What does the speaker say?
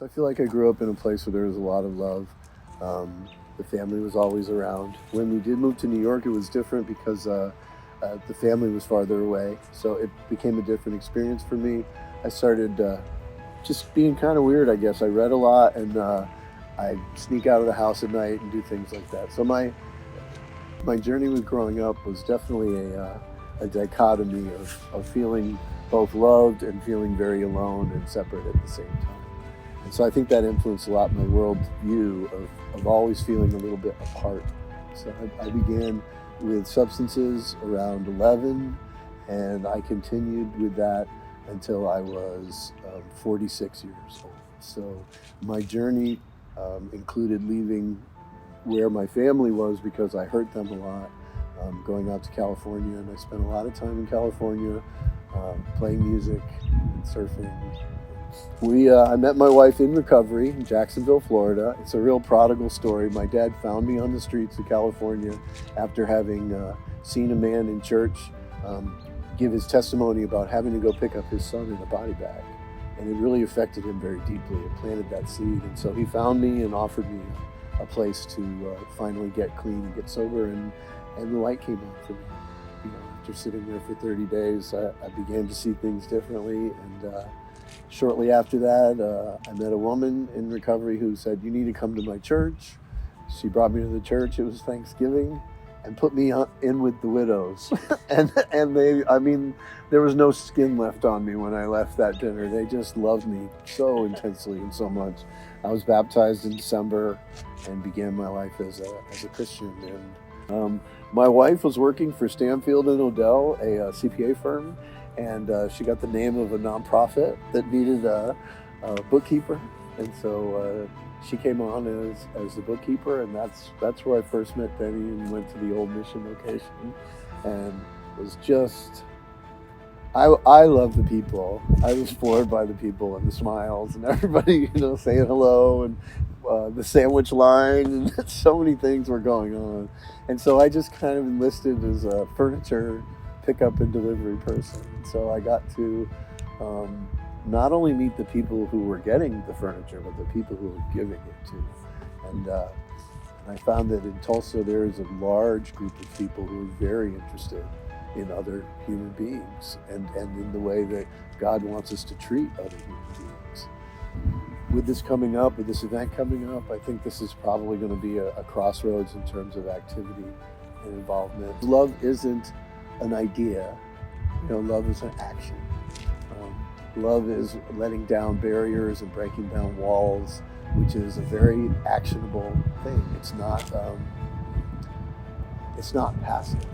I feel like I grew up in a place where there was a lot of love. The family was always around. When we did move to New York, it was different because the family was farther away. So it became a different experience for me. I started just being kind of weird, I guess. I read a lot and I'd sneak out of the house at night and do things like that. So my journey with growing up was definitely a dichotomy of feeling both loved and feeling very alone and separate at the same time. And so I think that influenced a lot my world view of always feeling a little bit apart. So I began with substances around 11, and I continued with that until I was 46 years old. So my journey included leaving where my family was because I hurt them a lot, going out to California, and I spent a lot of time in California playing music and surfing. I met my wife in recovery in Jacksonville, Florida. It's a real prodigal story. My dad found me on the streets of California after having seen a man in church give his testimony about having to go pick up his son in a body bag. And it really affected him very deeply. It planted that seed. And so he found me and offered me a place to finally get clean and get sober. And the light came on for me. After sitting there for 30 days, I began to see things differently. And shortly after that, I met a woman in recovery who said, "You need to come to my church." She brought me to the church. It was Thanksgiving, and put me in with the widows. and there was no skin left on me when I left that dinner. They just loved me so intensely and so much. I was baptized in December and began my life as a Christian. And my wife was working for Stanfield and O'Dell, a CPA firm, and she got the name of a nonprofit that needed a bookkeeper, and so she came on as the bookkeeper, and that's where I first met Benny and went to the old mission location, and was just I love the people. I was floored by the people and the smiles and everybody saying hello and the sandwich line, and so many things were going on, and so I just kind of enlisted as a furniture pickup and delivery person. So I got to not only meet the people who were getting the furniture, but the people who were giving it to. And I found that in Tulsa, there is a large group of people who are very interested in other human beings and in the way that God wants us to treat other human beings. With this event coming up, I think this is probably going to be a crossroads in terms of activity and involvement. Love isn't an idea, love is an action. Love is letting down barriers and breaking down walls, which is a very actionable thing. It's not passive.